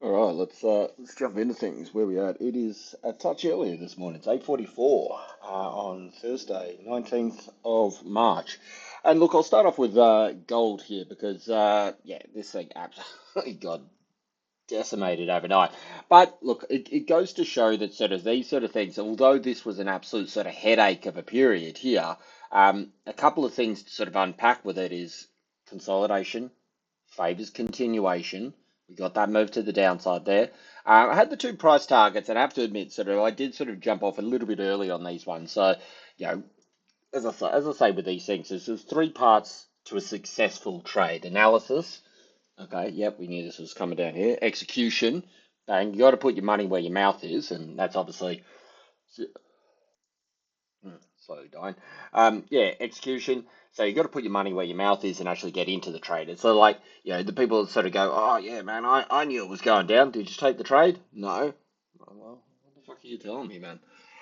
All right, let's jump into things. Where we at? It is a touch earlier this morning. It's 8:44 on Thursday, 19th of March. And look, I'll start off with gold here because yeah, this thing absolutely got decimated overnight. But look, it goes to show that sort of these sort of things, although this was an absolute sort of headache of a period here, a couple of things to sort of unpack with it is consolidation, favors continuation. We got that move to the downside there. I had the two price targets, and I have to admit, sort of, I did sort of jump off a little bit early on these ones. So, you know, as I say with these things, there's three parts to a successful trade: analysis. Okay, yep, we knew this was coming down here. Execution, and you got to put your money where your mouth is, and that's obviously slowly dying. Yeah, execution. So you got to put your money where your mouth is and actually get into the trade. And so, like, the people that sort of go, "Oh yeah, man, I knew it was going down. Did you take the trade?" No. Well, what the fuck are you telling me, man?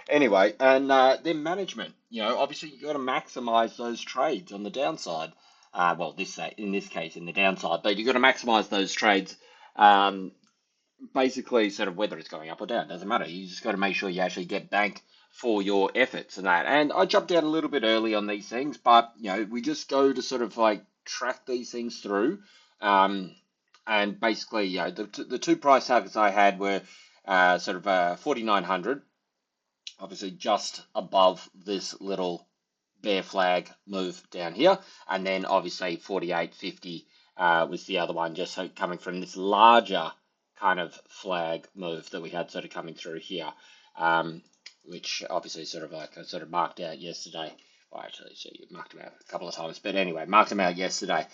Anyway, and then management. Obviously you got to maximize those trades on the downside. Well, in this case, in the downside, but you got to maximize those trades. Um, Basically sort of whether it's going up or down, doesn't matter. You just got to make sure you actually get bank for your efforts and that. And I jumped out a little bit early on these things, but we just go to sort of like track these things through. Um, and basically, the two price targets I had were sort of 4,900, obviously just above this little bear flag move down here, and then obviously 48.50 was the other one, just so coming from this larger kind of flag move that we had sort of coming through here, which obviously sort of like I sort of marked out yesterday. Well, actually, so you marked them out a couple of times, but anyway, marked them out yesterday.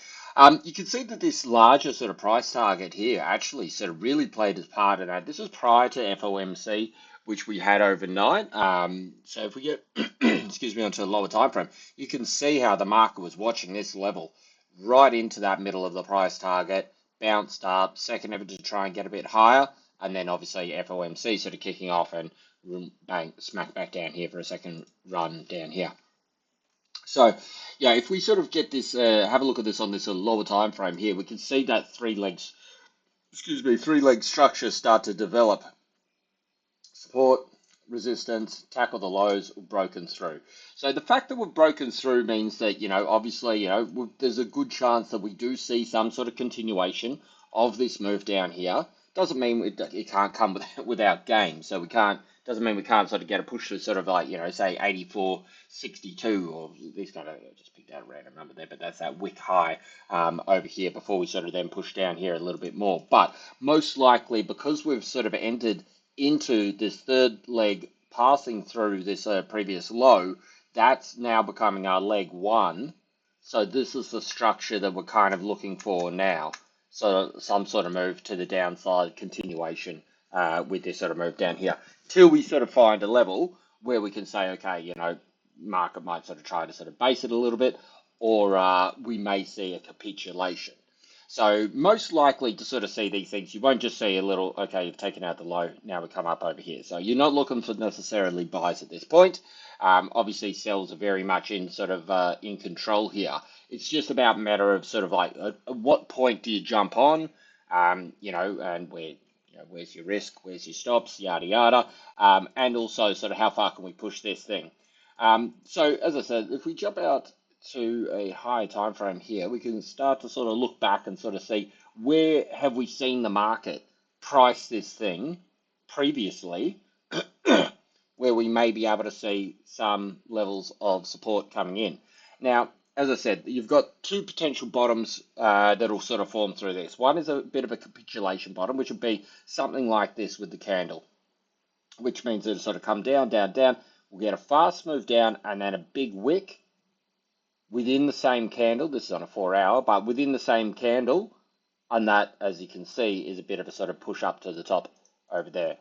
You can see that this larger sort of price target here actually sort of really played its part in that. This was prior to FOMC, which we had overnight. So if we get, excuse me, onto the lower time frame, you can see how the market was watching this level right into that middle of the price target, bounced up, second effort to try and get a bit higher, and then obviously FOMC sort of kicking off and bang, smack back down here for a second run down here. So, yeah, if we sort of get this, have a look at this on this lower time frame here, we can see that three leg structure start to develop. Support, resistance, tackle the lows, broken through. So the fact that we've broken through means that, obviously, there's a good chance that we do see some sort of continuation of this move down here. Doesn't mean it can't come without gain. So doesn't mean we can't sort of get a push to sort of like, say 84.62, or this kind of, just picked out a random number there, but that's that wick high over here before we sort of then push down here a little bit more. But most likely, because we've sort of entered into this third leg passing through this previous low, that's now becoming our leg one. So this is the structure that we're kind of looking for now. So some sort of move to the downside continuation with this sort of move down here, till we sort of find a level where we can say, okay, market might sort of try to sort of base it a little bit, or we may see a capitulation. So most likely to sort of see these things, you won't just see a little, okay, you've taken out the low, now we come up over here. So you're not looking for necessarily buys at this point. Obviously, sells are very much in sort of in control here. It's just about a matter of sort of like at what point do you jump on, and where's your risk, where's your stops, yada yada, and also sort of how far can we push this thing. So as I said, if we jump out to a higher time frame here, we can start to sort of look back and sort of see where have we seen the market price this thing previously, where we may be able to see some levels of support coming in. Now, as I said, you've got two potential bottoms that'll sort of form through this. One is a bit of a capitulation bottom, which would be something like this with the candle, which means it'll sort of come down, down, down. We'll get a fast move down and then a big wick within the same candle. This is on a 4 hour, but within the same candle, and that, as you can see, is a bit of a sort of push up to the top over there.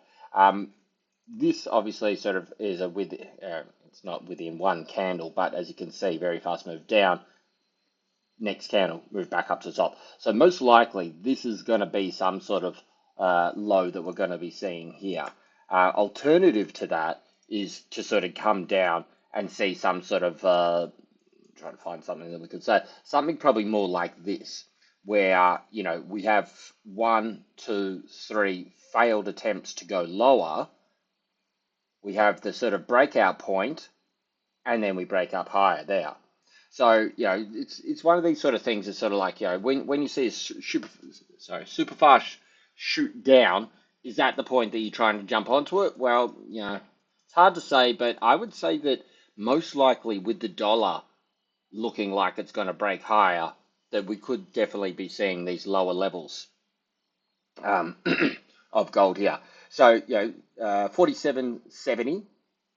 This obviously sort of is it's not within one candle, but as you can see, very fast move down. Next candle, move back up to the top. So most likely, this is going to be some sort of low that we're going to be seeing here. Alternative to that is to sort of come down and see some sort of trying to find something that we could say, something probably more like this. where, you know, we have 1, 2, 3 failed attempts to go lower. We have the sort of breakout point, and then we break up higher there. So, you know, it's one of these sort of things. It's sort of like, you know, when you see a super fast shoot down, is that the point that you're trying to jump onto it? Well, you know, it's hard to say, but I would say that most likely with the dollar looking like it's going to break higher, that we could definitely be seeing these lower levels um, of gold here. So, you know, 47.70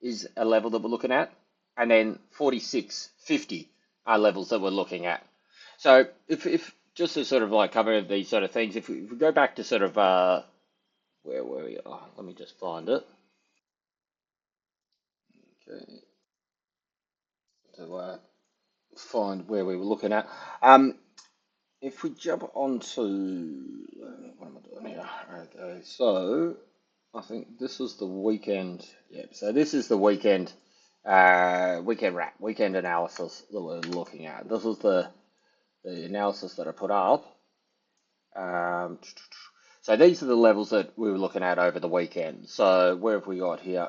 is a level that we're looking at, and then 46.50 are levels that we're looking at. So, if just to sort of like cover these sort of things, if we go back to sort of where were we? Oh, let me just find it. Okay, to find where we were looking at. If we jump onto what am I doing here? Okay, so I think this is the weekend. Yep. So this is the weekend analysis that we're looking at. This is the analysis that I put up. Um, so these are the levels that we were looking at over the weekend. So where have we got here?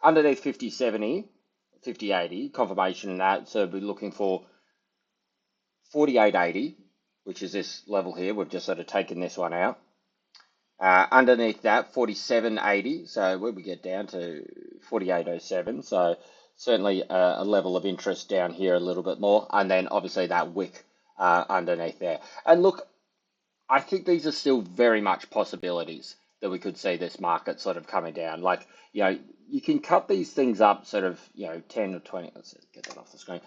Underneath 50.70, 50.80, confirmation in that. So we're looking for 48.80, which is this level here. We've just sort of taken this one out. Underneath that, 47.80. So where we get down to 48.07. So certainly a level of interest down here a little bit more. And then obviously that wick underneath there. And look, I think these are still very much possibilities that we could see this market sort of coming down. Like, you know, you can cut these things up sort of, you know, 10 or 20, let's get that off the screen,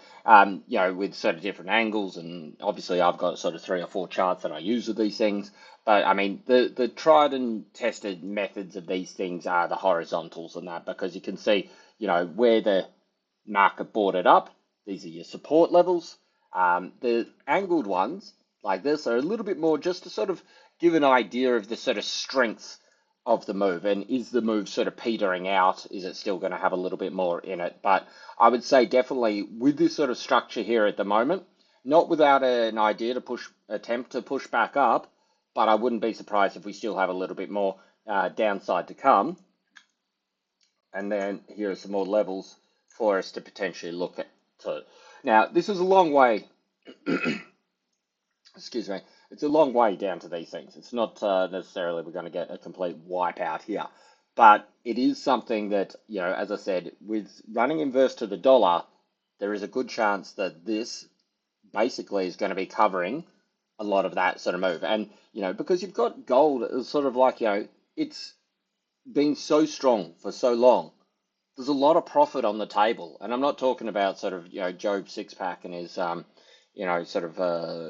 you know, with sort of different angles. And obviously I've got sort of 3 or 4 charts that I use with these things. But I mean, the tried and tested methods of these things are the horizontals and that, because you can see, you know, where the market bought it up. These are your support levels. The angled ones, like this, are a little bit more just to sort of give an idea of the sort of strength of the move. And is the move sort of petering out? Is it still going to have a little bit more in it? But I would say definitely with this sort of structure here at the moment, not without an idea to attempt to push back up, but I wouldn't be surprised if we still have a little bit more downside to come. And then here are some more levels for us to potentially look at too. Now, this is a long way, excuse me, it's a long way down to these things. It's not necessarily we're going to get a complete wipeout here, but it is something that, you know, as I said, with running inverse to the dollar, there is a good chance that this basically is going to be covering a lot of that sort of move. And, you know, because you've got gold, it's sort of like, you know, it's been so strong for so long, there's a lot of profit on the table. And I'm not talking about sort of, you know, Job's six pack and his, you know, sort of,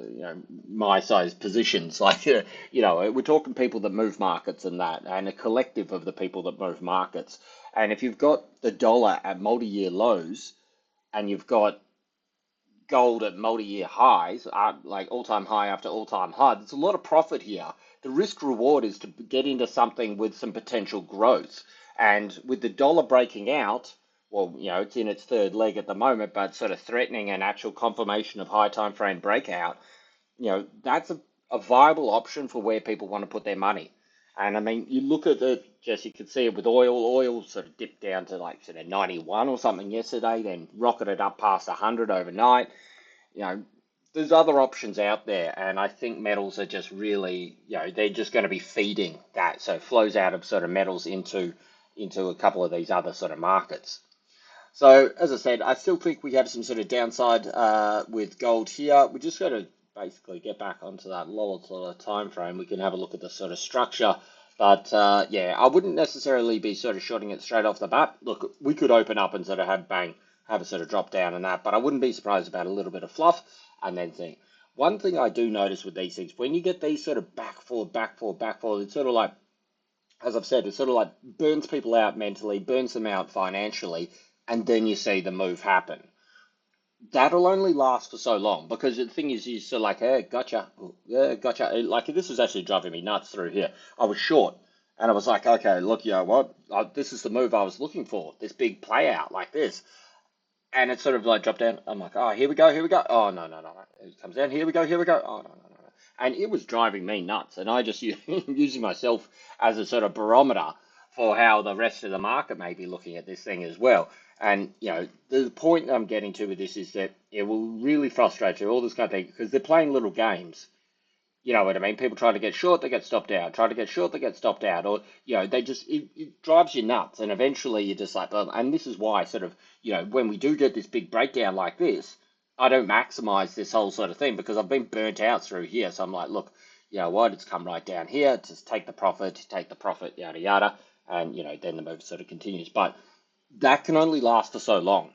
you know, my size positions. Like, you know, we're talking people that move markets and that, and a collective of the people that move markets. And if you've got the dollar at multi-year lows and you've got gold at multi-year highs, like all-time high after all-time high, there's a lot of profit here. The risk reward is to get into something with some potential growth. And with the dollar breaking out, well, you know, it's in its third leg at the moment, but sort of threatening an actual confirmation of high time frame breakout, you know, that's a viable option for where people want to put their money. And I mean, you look at it, Jess, you could see it with oil. Oil sort of dipped down to like sort of 91 or something yesterday, then rocketed up past 100 overnight. You know, there's other options out there, and I think metals are just really, you know, they're just going to be feeding that. So it flows out of sort of metals into a couple of these other sort of markets. So as I said, I still think we have some sort of downside with gold here. We just got to basically get back onto that lower sort of time frame. We can have a look at the sort of structure. But yeah, I wouldn't necessarily be sort of shorting it straight off the bat. Look, we could open up and sort of have a sort of drop down and that, but I wouldn't be surprised about a little bit of fluff and then think. One thing I do notice with these things, when you get these sort of back forward, back forward, back forward, it's sort of like, as I've said, it sort of like burns people out mentally, burns them out financially, and then you see the move happen. That'll only last for so long because the thing is, you're sort of like, hey, gotcha, yeah, gotcha. Like this is actually driving me nuts through here. I was short, and I was like, okay, look, you know what? This is the move I was looking for. This big play out like this, and it sort of like dropped down. I'm like, oh, here we go, here we go. Oh no, no, no, no. It comes down. Here we go, here we go. Oh no, no, no. and it was driving me nuts. And I just using myself as a sort of barometer for how the rest of the market may be looking at this thing as well. And the point I'm getting to with this is that it will really frustrate you, all this kind of thing, because they're playing little games. You know what I mean? People try to get short, they get stopped out. Try to get short, they get stopped out. Or, they just, it drives you nuts. And eventually you're just like, and this is why sort of, when we do get this big breakdown like this, I don't maximize this whole sort of thing because I've been burnt out through here. So I'm like, look, you know what? It's come right down here. Just take the profit, yada, yada. And, then the move sort of continues. But that can only last for so long.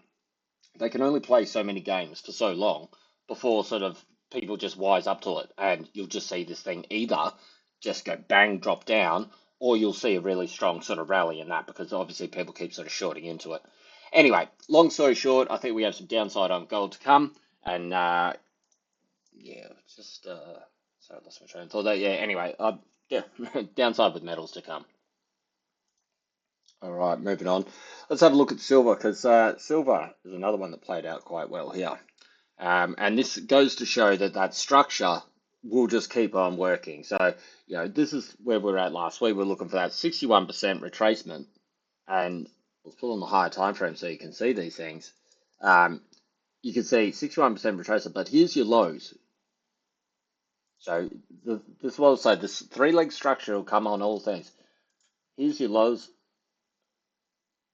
They can only play so many games for so long before sort of people just wise up to it, and you'll just see this thing either just go bang, drop down, or you'll see a really strong sort of rally in that because obviously people keep sort of shorting into it. Anyway, long story short, I think we have some downside on gold to come, and yeah, just sorry, I lost my train of thought there. Yeah, anyway, yeah, downside with metals to come. All right, moving on. Let's have a look at silver because silver is another one that played out quite well here. And this goes to show that that structure will just keep on working. So, this is where we were at last week. We're looking for that 61% retracement. And let's pull on the higher time frame so you can see these things. You can see 61% retracement, but here's your lows. So this will say this three-leg structure will come on all things. Here's your lows,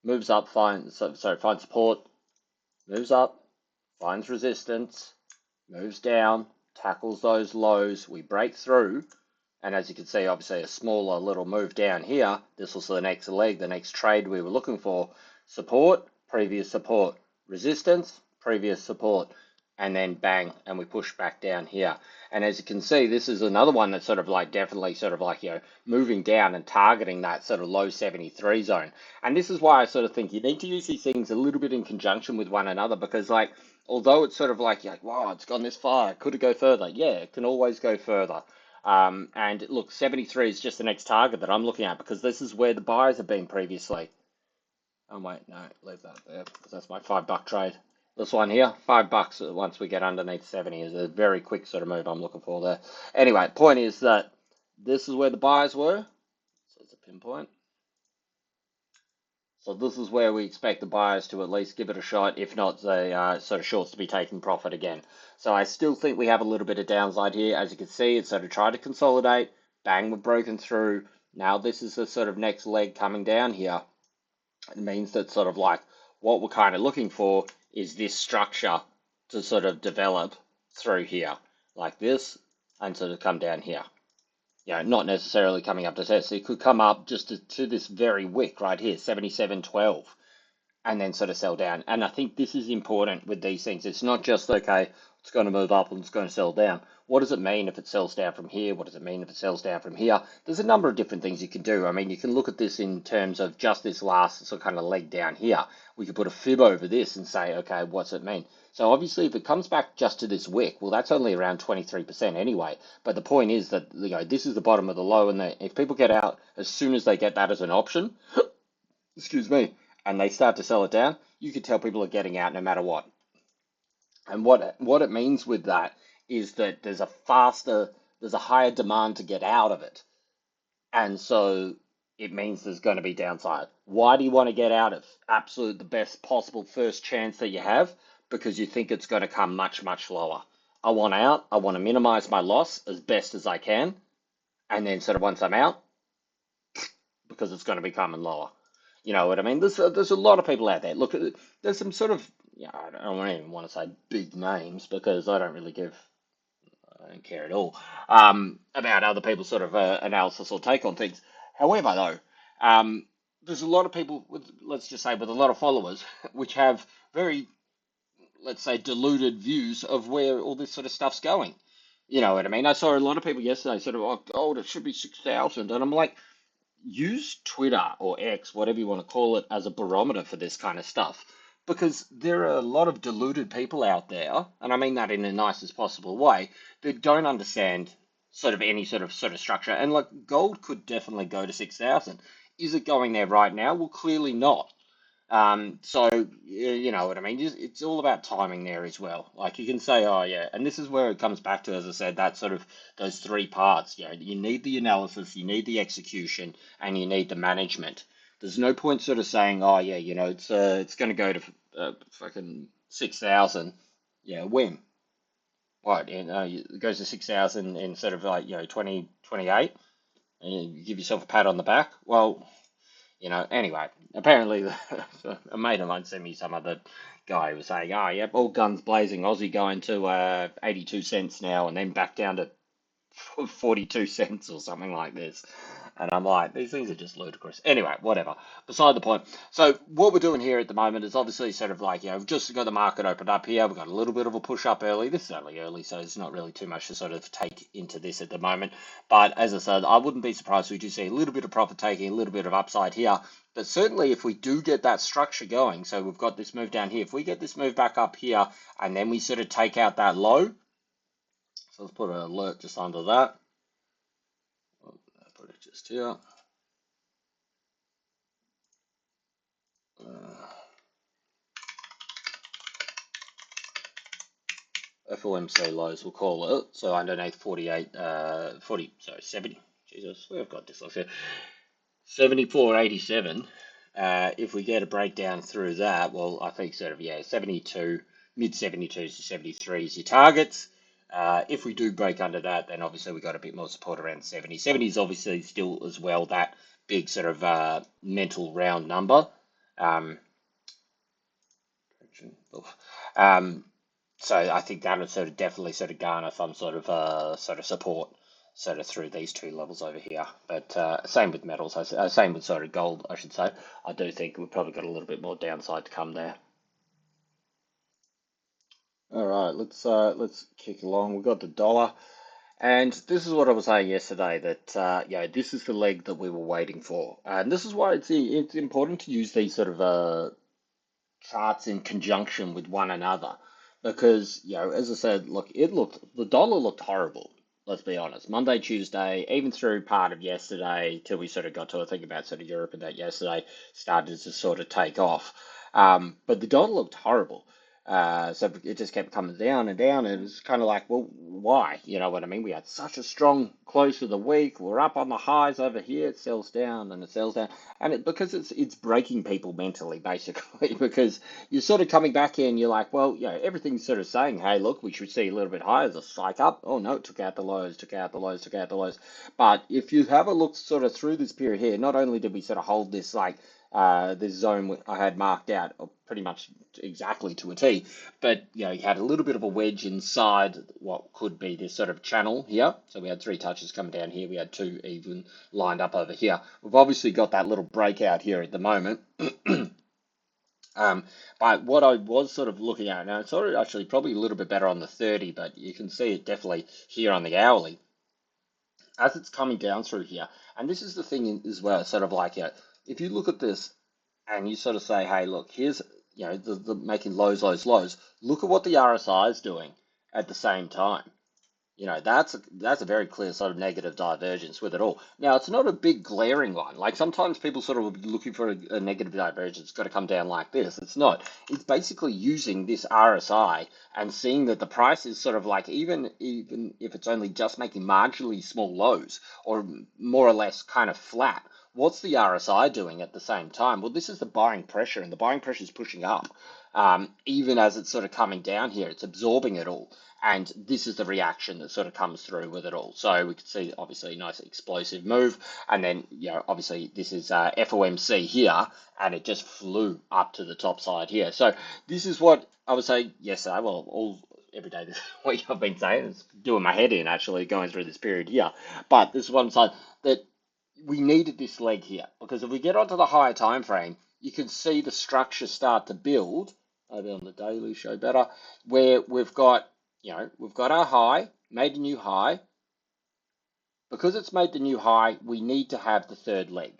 moves up, finds support, moves up, finds resistance, moves down, tackles those lows, we break through, and as you can see, obviously a smaller little move down here. This was the next leg, the next trade we were looking for. Support, previous support, resistance, previous support, and then bang, and we push back down here. And as you can see, this is another one that's sort of like definitely sort of like, moving down and targeting that sort of low 73 zone. And this is why I sort of think you need to use these things a little bit in conjunction with one another because like, although it's sort of like, you're like, wow, it's gone this far, could it go further? Yeah, it can always go further. And look, 73 is just the next target that I'm looking at because this is where the buyers have been previously. Oh wait, no, leave that there because that's my $5 trade. This one here, $5 once we get underneath 70 is a very quick sort of move I'm looking for there. Anyway, point is that this is where the buyers were. So it's a pinpoint. So this is where we expect the buyers to at least give it a shot, if not the sort of shorts to be taking profit again. So I still think we have a little bit of downside here. As you can see, it's sort of tried to consolidate, bang, we've broken through. Now this is the sort of next leg coming down here. It means that sort of like what we're kind of looking for is this structure to sort of develop through here, like this, and sort of come down here. Not necessarily coming up to test. So it could come up just to this very wick right here, 77.12, and then sort of sell down. And I think this is important with these things. It's not just, okay, it's going to move up and it's going to sell down. What does it mean if it sells down from here? What does it mean if it sells down from here? There's a number of different things you can do. I mean, you can look at this in terms of just this last sort of kind of leg down here. We could put a fib over this and say, okay, what's it mean? So obviously, if it comes back just to this wick, well, that's only around 23% anyway. But the point is that, this is the bottom of the low, and if people get out as soon as they get that as an option, excuse me, and they start to sell it down, you can tell people are getting out no matter what. And what it means with that is that there's a higher demand to get out of it. And so it means there's going to be downside. Why do you want to get out of absolute the best possible first chance that you have? Because you think it's going to come much, much lower. I want out. I want to minimize my loss as best as I can. And then sort of once I'm out, because it's going to be coming lower. You know what I mean? There's a lot of people out there. Look, there's some sort of, I don't even want to say big names because I don't care at all about other people's sort of analysis or take on things. However, though, there's a lot of people with, let's just say, with a lot of followers, which have very, let's say, deluded views of where all this sort of stuff's going. You know what I mean? I saw a lot of people yesterday sort of, oh, gold, it should be 6,000. And I'm like, use Twitter or X, whatever you want to call it, as a barometer for this kind of stuff. Because there are a lot of deluded people out there, and I mean that in the nicest possible way, that don't understand sort of any sort of structure. And like gold could definitely go to 6,000. Is it going there right now? Well, clearly not. So you know what I mean. It's all about timing there as well. Like you can say, oh yeah, and this is where it comes back to, as I said, that sort of those three parts. You know, you need the analysis, you need the execution, and you need the management. There's no point sort of saying, oh yeah, you know, it's going to go to fucking 6,000. Yeah, when? What? And it goes to 6,000 instead of like 2028, and you give yourself a pat on the back. Well, anyway, apparently a mate of mine sent me some other guy who was saying, oh, yep, all guns blazing, Aussie going to 82 cents now and then back down to 42 cents or something like this. And I'm like, these things are just ludicrous. Anyway, whatever. Beside the point. So what we're doing here at the moment is obviously sort of like, we've just got the market opened up here. We've got a little bit of a push up early. This is only early, so it's not really too much to sort of take into this at the moment. But as I said, I wouldn't be surprised if we do see a little bit of profit taking, a little bit of upside here. But certainly if we do get that structure going, so we've got this move down here. If we get this move back up here and then we sort of take out that low, so let's put an alert just under that. I'll put it just here. FOMC lows, we'll call it. So underneath 70. Jesus, we've got this here. 74.87. If we get a breakdown through that, well, I think sort of, 72, mid 72s to 73 is your targets. If we do break under that, then obviously we've got a bit more support around 70. 70 is obviously still as well that big sort of mental round number. Um, so I think that would sort of definitely sort of garner some sort of support sort of through these two levels over here. But same with metals, same with sort of gold, I should say. I do think we've probably got a little bit more downside to come there. All right, let's kick along. We've got the dollar, and this is what I was saying yesterday that this is the leg that we were waiting for, and this is why it's important to use these sort of charts in conjunction with one another. Because, as I said, look, the dollar looked horrible. Let's be honest. Monday, Tuesday, even through part of yesterday, till we sort of got to a thing about sort of Europe and that yesterday started to sort of take off. But the dollar looked horrible. So it just kept coming down and down, and it was kind of like, well, why? You know what I mean? We had such a strong close of the week. We're up on the highs over here. It sells down and it sells down, and because it's breaking people mentally, basically, because you're sort of coming back in. You're like, well, everything's sort of saying, hey, look, we should see a little bit higher as a spike up. Oh no, it took out the lows, took out the lows, took out the lows. But if you have a look sort of through this period here, not only did we sort of hold this like this zone I had marked out pretty much exactly to a T. But you had a little bit of a wedge inside what could be this sort of channel here. So we had three touches coming down here. We had two even lined up over here. We've obviously got that little breakout here at the moment. But what I was sort of looking at now, it's sort of actually probably a little bit better on the 30, but you can see it definitely here on the hourly as it's coming down through here. And this is the thing as well, sort of like, if you look at this and you sort of say, hey, look, here's, the making lows, lows, lows. Look at what the RSI is doing at the same time. That's a very clear sort of negative divergence with it all. Now, it's not a big glaring one. Like sometimes people sort of will be looking for a negative divergence. It's got to come down like this. It's not. It's basically using this RSI and seeing that the price is sort of like even if it's only just making marginally small lows or more or less kind of flat. What's the RSI doing at the same time? Well, this is the buying pressure, and the buying pressure is pushing up. Even as it's sort of coming down here, it's absorbing it all. And this is the reaction that sort of comes through with it all. So we can see obviously a nice explosive move. And then, obviously this is FOMC here, and it just flew up to the top side here. So this is what I would say yesterday, well, every day this week I've been saying, it's doing my head in actually going through this period here. But this is what I'm saying, that we needed this leg here, because if we get onto the higher time frame, you can see the structure start to build over on the daily show better, where we've got our high, made a new high. Because it's made the new high, we need to have the third leg,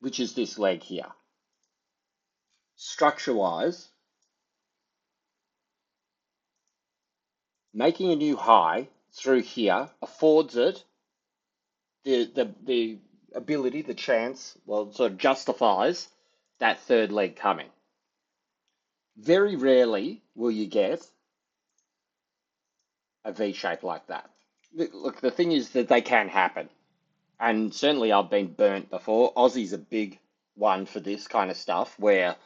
which is this leg here. Structure-wise, making a new high through here affords it the ability, the chance, well, it sort of justifies that third leg coming. Very rarely will you get a V shape like that. Look, the thing is that they can happen. And certainly I've been burnt before. Aussie's a big one for this kind of stuff where,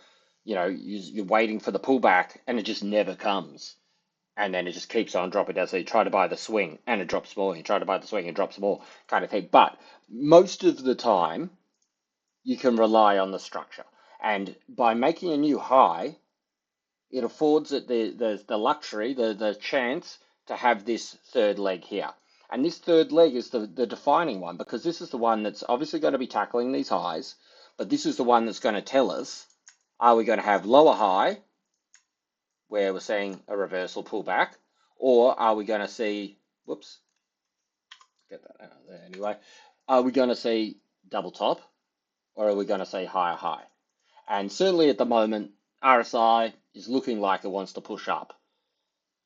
you're waiting for the pullback and it just never comes. And then it just keeps on dropping down. So you try to buy the swing and it drops more. You try to buy the swing and it drops more kind of thing. But most of the time, you can rely on the structure. And by making a new high, it affords it the luxury, the chance to have this third leg here. And this third leg is the defining one because this is the one that's obviously going to be tackling these highs, but this is the one that's going to tell us, are we going to have lower high, where we're seeing a reversal pullback, or are we going to see, whoops, get that out of there anyway, are we going to see double top, or are we going to see higher high? And certainly at the moment, RSI is looking like it wants to push up.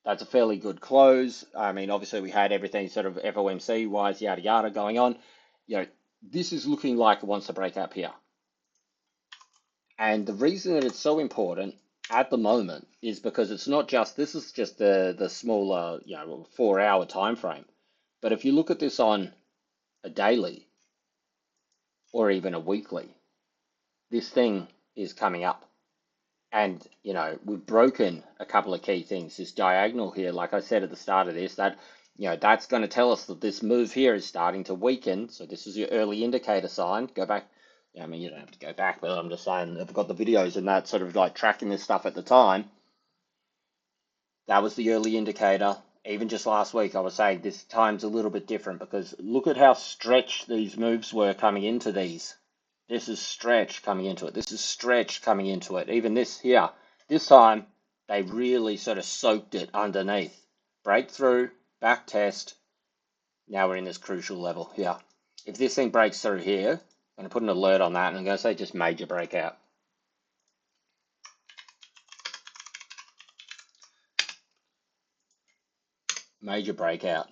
That's a fairly good close. I mean, obviously we had everything sort of FOMC wise, yada yada going on. This is looking like it wants to break up here. And the reason that it's so important at the moment is because it's not just, this is just the smaller, 4-hour time frame. But if you look at this on a daily or even a weekly, this thing is coming up. And, we've broken a couple of key things. This diagonal here, like I said at the start of this, that's going to tell us that this move here is starting to weaken. So this is your early indicator sign. Go back. I mean, you don't have to go back, but I'm just saying I've got the videos and that sort of like tracking this stuff at the time. That was the early indicator. Even just last week, I was saying this time's a little bit different because look at how stretched these moves were coming into these. This is stretch coming into it. This is stretch coming into it. Even this here, this time, they really sort of soaked it underneath. Breakthrough, back test. Now we're in this crucial level here. If this thing breaks through here, I'm going to put an alert on that and I'm going to say just major breakout. Major breakout.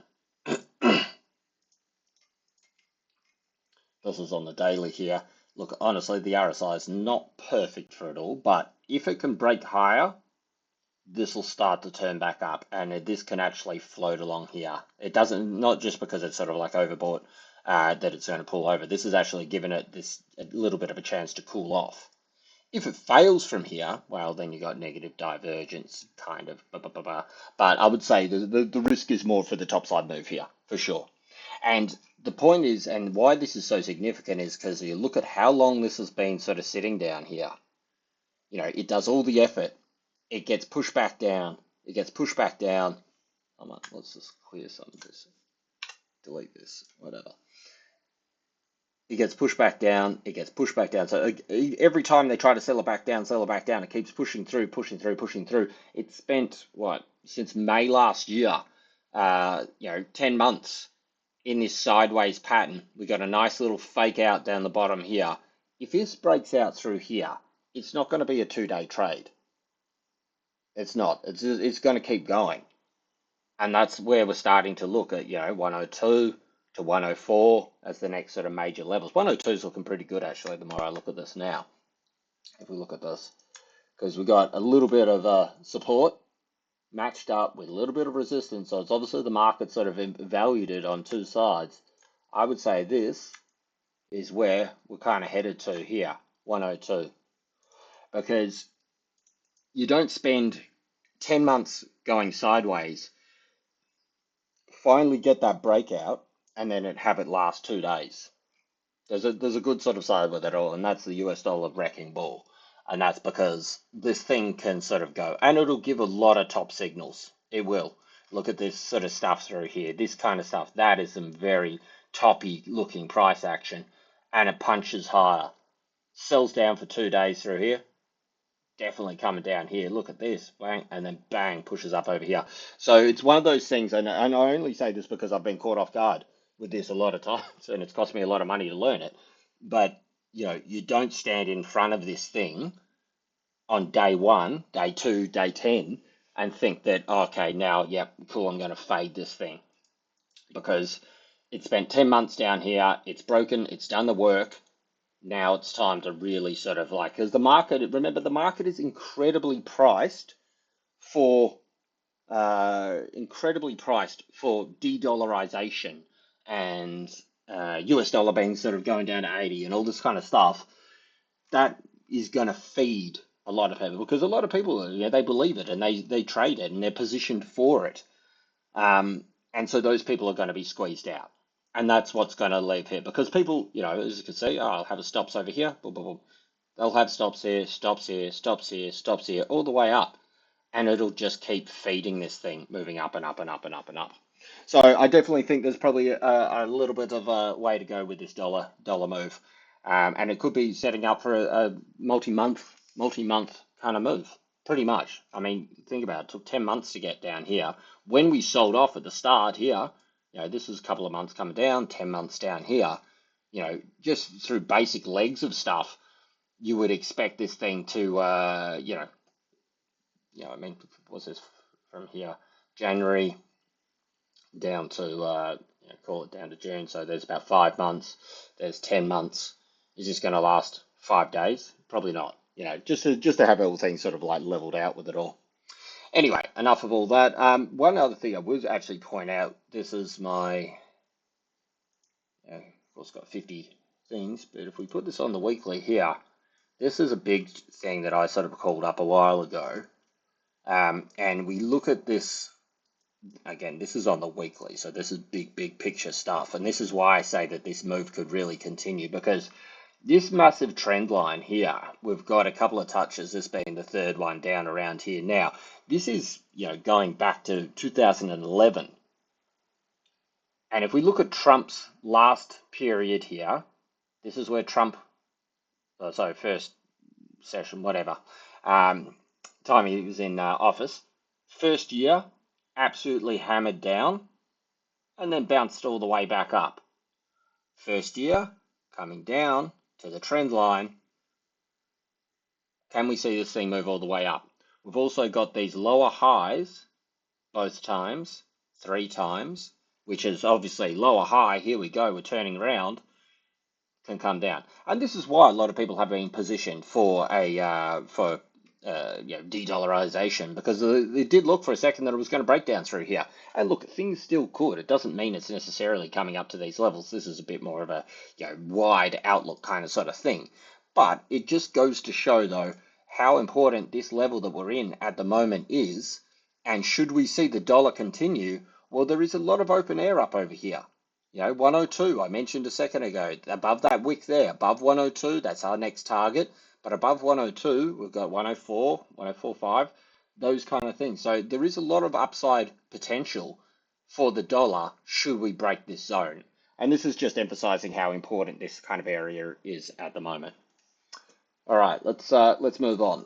This is on the daily here. Look, honestly, the RSI is not perfect for it all, but if it can break higher, this will start to turn back up and this can actually float along here. It doesn't, not just because it's sort of like overbought that it's going to pull over. This is actually giving it a little bit of a chance to cool off. If it fails from here, well, then you got negative divergence, kind of. But I would say the risk is more for the topside move here, for sure. And the point is, and why this is so significant is because you look at how long this has been sort of sitting down here. It does all the effort. It gets pushed back down. It gets pushed back down. Let's just clear some of this. Delete this, whatever. It gets pushed back down. It gets pushed back down. So every time they try to sell it back down, it keeps pushing through. It spent, since May last year, 10 months in this sideways pattern. We got a nice little fake out down the bottom here. If this breaks out through here, it's not going to be a 2-day trade. It's not. It's going to keep going. And that's where we're starting to look at, 102 to 104 as the next sort of major levels. 102 is looking pretty good, actually, the more I look at this now. If we look at this, because we got a little bit of support matched up with a little bit of resistance. So it's obviously the market sort of valued it on two sides. I would say this is where we're kind of headed to here, 102. Because you don't spend 10 months going sideways, finally get that breakout, and then have it last 2 days. There's a good sort of side with it all, and that's the US dollar wrecking ball. And that's because this thing can sort of go, and it'll give a lot of top signals. It will. Look at this sort of stuff through here. This kind of stuff, that is some very toppy looking price action, and it punches higher. Sells down for 2 days through here. Definitely coming down here. Look at this, bang, and then bang, pushes up over here. So it's one of those things, and I only say this because I've been caught off guard with this a lot of times, and it's cost me a lot of money to learn it. But you don't stand in front of this thing on day 1, day 2, day 10, and think that, okay, now, yep, cool, I'm going to fade this thing. Because it spent 10 months down here, it's broken, it's done the work. now it's time to really sort of like, because the market, remember, the market is for incredibly priced for de-dollarization and US dollar being sort of going down to 80 and all this kind of stuff. That is going to feed a lot of people because a lot of people, they believe it and they trade it and they're positioned for it. And so those people are going to be squeezed out. And that's what's going to leave here because people, as you can see, oh, I'll have a stops over here. Boom, boom, boom. They'll have stops here, stops here, stops here, stops here, all the way up. And it'll just keep feeding this thing, moving up and up and up and up and up. So I definitely think there's probably a little bit of a way to go with this dollar move, and it could be setting up for a multi-month kind of move, pretty much. I mean, think about it. It took 10 months to get down here. When we sold off at the start here, this was a couple of months coming down, 10 months down here. Just through basic legs of stuff, you would expect this thing to, I mean, what's this from here? January down to, call it down to June. So there's about 5 months. There's 10 months. Is this going to last 5 days? Probably not. Just to have all things sort of like leveled out with it all. Anyway, enough of all that. One other thing I would actually point out. This is my, of course, got 50 things, but if we put this on the weekly here, this is a big thing that I sort of called up a while ago. And we look at this, again, this is on the weekly, so this is big picture stuff. And this is why I say that this move could really continue, because this massive trend line here, we've got a couple of touches, this being the third one down around here. Now, this is, going back to 2011. And if we look at Trump's last period here, this is where Trump, first session, whatever, time he was in office. First year, absolutely hammered down, and then bounced all the way back up. First year, coming down to the trend line. Can we see this thing move all the way up? We've also got these lower highs, both times, 3 times, which is obviously lower high. Here we go, we're turning around, can come down. And this is why a lot of people have been positioned for de-dollarization, because it did look for a second that it was going to break down through here. And look, things still could. It doesn't mean it's necessarily coming up to these levels. This is a bit more of a wide outlook kind of sort of thing. But it just goes to show, though, how important this level that we're in at the moment is. And should we see the dollar continue, well, there is a lot of open air up over here. 102, I mentioned a second ago, above that wick there, above 102, that's our next target. But above 102, we've got 104, 104.5, those kind of things. So there is a lot of upside potential for the dollar should we break this zone. And this is just emphasizing how important this kind of area is at the moment. All right, let's move on.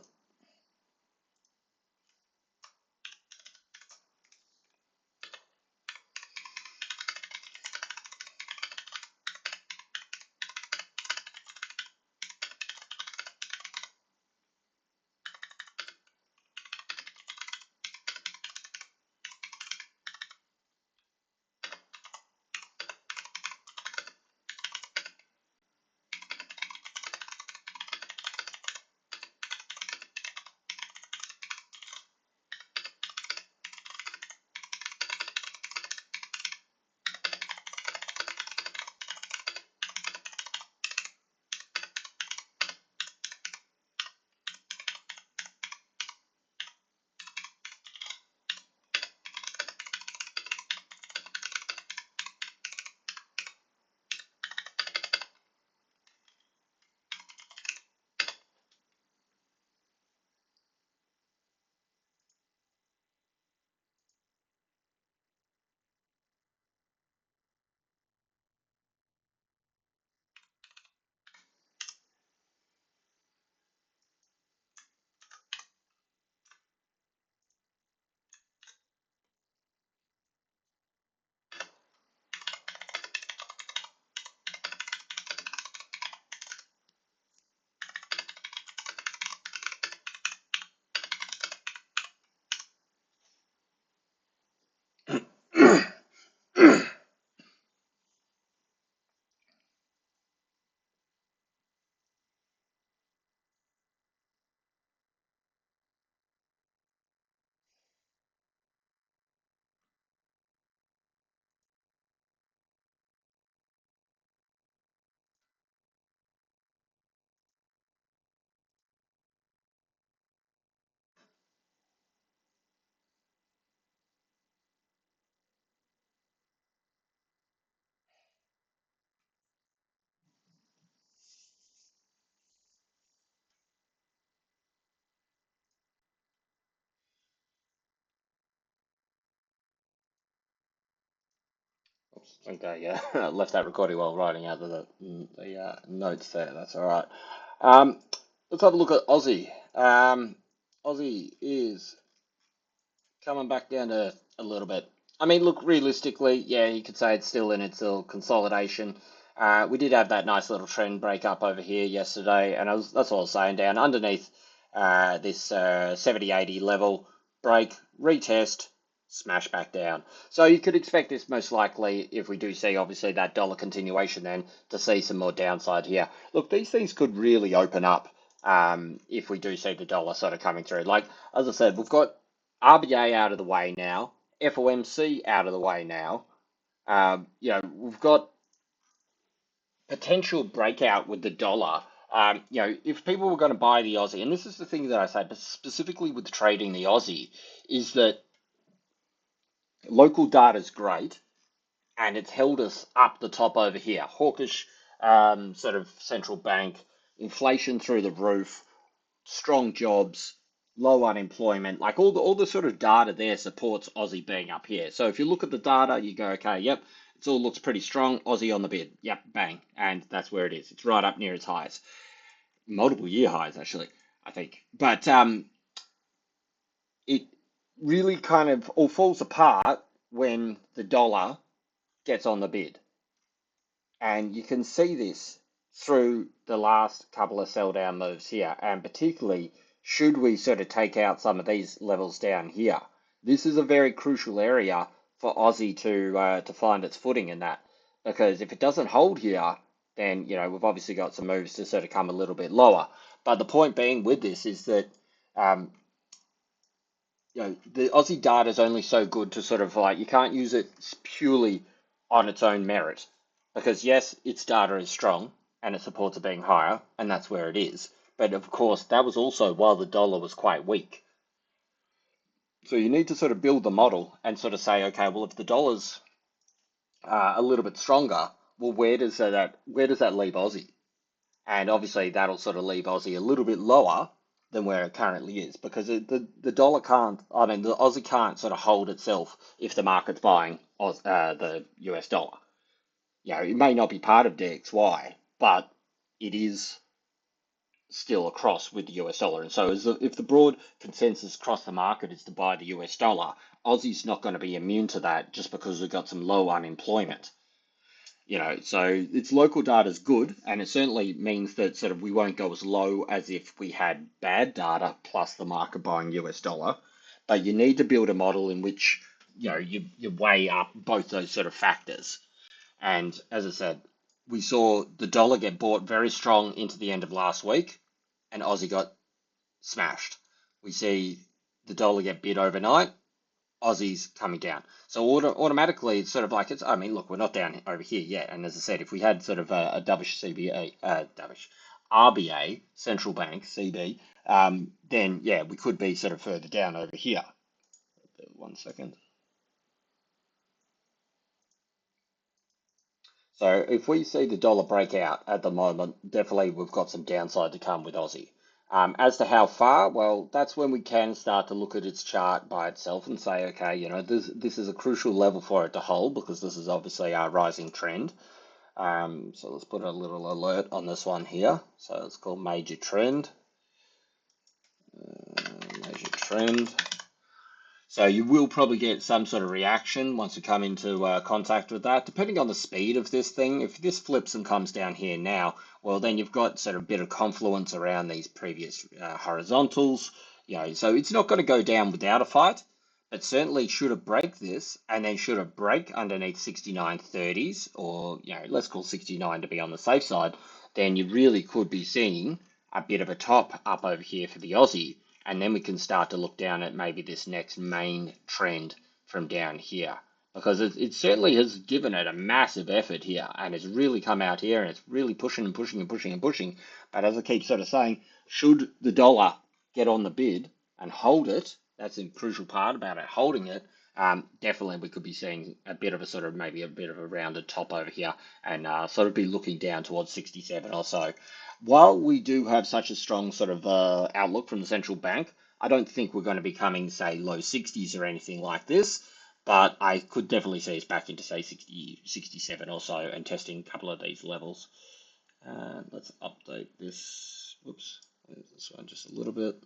I think I left that recording while writing out the notes there. That's all right. Um, let's have a look at Aussie. Aussie is coming back down to a little bit. I mean, look, realistically, yeah, you could say it's still in its little consolidation. We did have that nice little trend break up over here yesterday, and that's what I was saying, down underneath this 70-80 level, break, retest, smash back down. So you could expect this most likely, if we do see, obviously, that dollar continuation then, to see some more downside here. Look, these things could really open up if we do see the dollar sort of coming through. Like, as I said, we've got RBA out of the way now, FOMC out of the way now. We've got potential breakout with the dollar. If people were going to buy the Aussie, and this is the thing that I say, but specifically with trading the Aussie, is that local data is great, and it's held us up the top over here. Hawkish sort of central bank, inflation through the roof, strong jobs, low unemployment, like all the sort of data there supports Aussie being up here. So if you look at the data, you go, okay, yep, it all looks pretty strong. Aussie on the bid, yep, bang, and that's where it is. It's right up near its highs, multiple year highs actually, I think. But it really kind of all falls apart when the dollar gets on the bid. And you can see this through the last couple of sell down moves here, and particularly should we sort of take out some of these levels down here. This is a very crucial area for Aussie to find its footing in that, because if it doesn't hold here, then we've obviously got some moves to sort of come a little bit lower. But the point being with this is that um, the Aussie data is only so good to sort of like, you can't use it purely on its own merit, because yes, its data is strong and it supports it being higher, and that's where it is. But of course, that was also while the dollar was quite weak. So you need to sort of build the model and sort of say, okay, well, if the dollar's a little bit stronger, well, where does that leave Aussie? And obviously that'll sort of leave Aussie a little bit lower than where it currently is, because the dollar can't, I mean, the Aussie can't sort of hold itself if the market's buying the US dollar. It may not be part of DXY, but it is still across with the US dollar. And so if the broad consensus across the market is to buy the US dollar, Aussie's not going to be immune to that just because we've got some low unemployment. So its local data is good, and it certainly means that sort of we won't go as low as if we had bad data plus the market buying US dollar. But you need to build a model in which you weigh up both those sort of factors. And as I said, we saw the dollar get bought very strong into the end of last week, and Aussie got smashed. We see the dollar get bid overnight, Aussies coming down. So automatically, it's sort of like I mean, look, we're not down over here yet. And as I said, if we had sort of a dovish CBA, dovish RBA, central bank, CB, then yeah, we could be sort of further down over here. 1 second. So if we see the dollar break out at the moment, definitely we've got some downside to come with Aussie. As to how far, well, that's when we can start to look at its chart by itself and say, okay, this is a crucial level for it to hold, because this is obviously our rising trend. So let's put a little alert on this one here. So it's called major trend. Major trend. So you will probably get some sort of reaction once you come into contact with that, depending on the speed of this thing. If this flips and comes down here now, well, then you've got sort of a bit of confluence around these previous horizontals. So it's not going to go down without a fight, but certainly should it break this, and then should it break underneath 69.30s, or let's call 69 to be on the safe side, then you really could be seeing a bit of a top up over here for the Aussie. And then we can start to look down at maybe this next main trend from down here, because it certainly has given it a massive effort here, and it's really come out here, and it's really pushing and pushing and pushing and pushing. But as I keep sort of saying, should the dollar get on the bid and hold it, that's a crucial part about it, holding it, definitely we could be seeing a bit of a sort of maybe a bit of a rounded top over here, and sort of be looking down towards 67 or so. While we do have such a strong sort of outlook from the central bank, I don't think we're going to be coming, say, low 60s or anything like this. but I could definitely see us back into say 60, 67 or so and testing a couple of these levels. Let's update this. Whoops, this one just a little bit.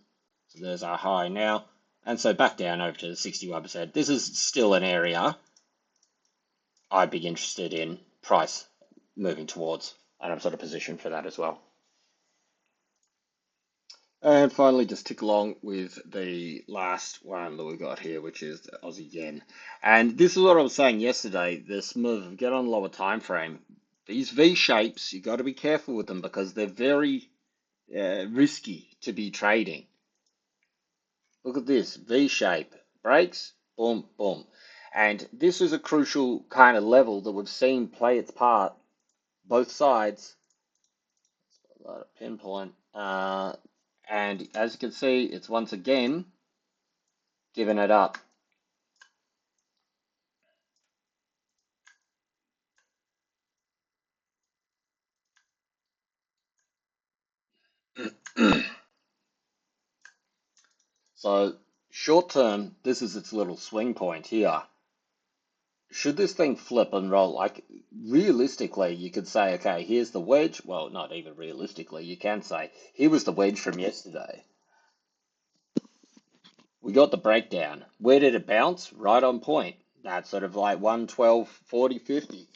So there's our high now. And so back down over to the 61%. This is still an area I'd be interested in price moving towards. And I'm sort of positioned for that as well. And finally, just tick along with the last one that we got here, which is the Aussie yen. And this is what I was saying yesterday, this move, get on lower time frame. These V shapes, you got to be careful with them because they're very risky to be trading. Look at this, V shape, breaks, boom, boom. And this is a crucial kind of level that we've seen play its part, both sides. Pinpoint. And as you can see, it's once again giving it up. So short term, this is its little swing point here. Should this thing flip and roll, like realistically, you could say, okay, here's the wedge. Well, not even realistically, you can say, here was the wedge from yesterday. We got the breakdown. Where did it bounce? Right on point. That's sort of like 112, 40, 50.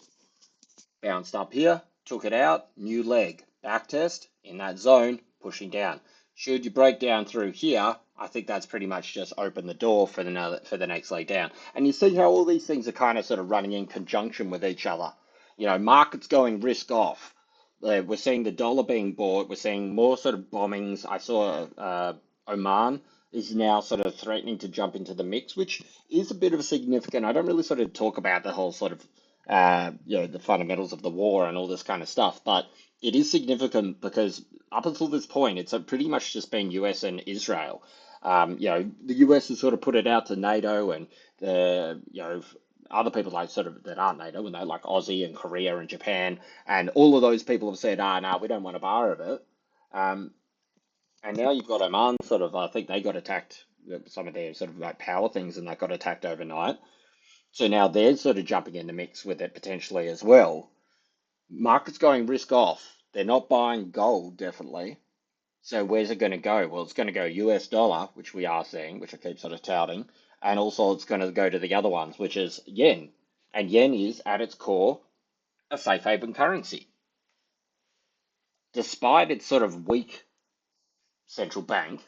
Bounced up here, took it out, new leg. Back test in that zone, pushing down. Should you break down through here, I think that's pretty much just open the door for the next leg down. And you see how all these things are kind of sort of running in conjunction with each other. You know, markets going risk off. We're seeing the dollar being bought. We're seeing more sort of bombings. I saw Oman is now sort of threatening to jump into the mix, which is a bit of a significant. I don't really sort of talk about the whole sort of the fundamentals of the war and all this kind of stuff, but it is significant because up until this point, it's pretty much just been US and Israel. The US has sort of put it out to NATO and other people like sort of that aren't NATO, and they like Aussie and Korea and Japan, and all of those people have said, no, we don't want a bar of it. And now you've got Oman sort of, I think they got attacked, some of their sort of like power things, and they got attacked overnight. So now they're sort of jumping in the mix with it potentially as well. Market's going risk off. They're not buying gold, definitely. So where's it going to go? Well, it's going to go US dollar, which we are seeing, which I keep sort of touting. And also it's going to go to the other ones, which is yen. And yen is, at its core, a safe haven currency. Despite its sort of weak central bank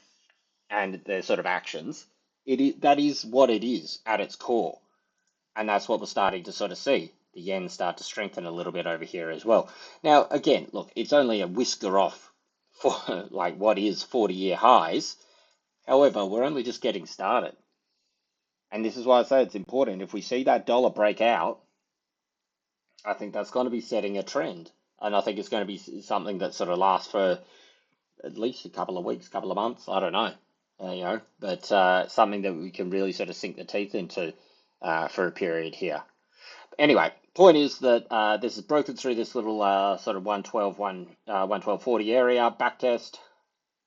and their sort of actions, that is what it is at its core. And that's what we're starting to sort of see. The yen start to strengthen a little bit over here as well. Now, again, look, it's only a whisker off for like what is 40-year highs. However, we're only just getting started. And this is why I say it's important. If we see that dollar break out, I think that's going to be setting a trend. And I think it's going to be something that sort of lasts for at least a couple of weeks, couple of months. I don't know. But something that we can really sort of sink the teeth into for a period here. Anyway, point is that this is broken through this little sort of 112.40 area, backtest,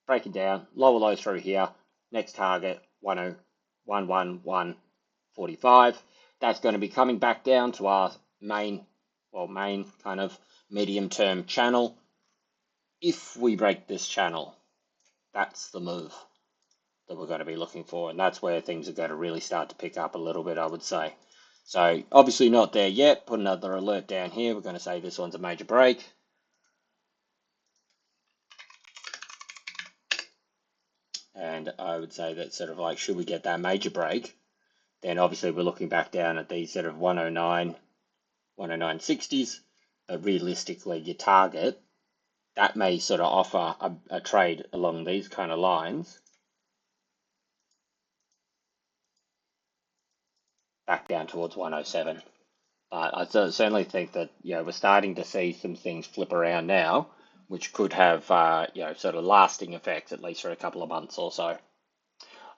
breaking down, lower low through here, next target 1011145. That's going to be coming back down to our main kind of medium term channel. If we break this channel, that's the move that we're going to be looking for, and that's where things are going to really start to pick up a little bit, I would say. So obviously not there yet. Put another alert down here. We're going to say this one's a major break. And I would say that sort of like, should we get that major break, then obviously we're looking back down at these sort of 109, 109.60s. But realistically, your target, that may sort of offer a trade along these kind of lines back down towards 107. But I certainly think that, we're starting to see some things flip around now, which could have, sort of lasting effects, at least for a couple of months or so.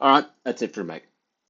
All right, that's it from me.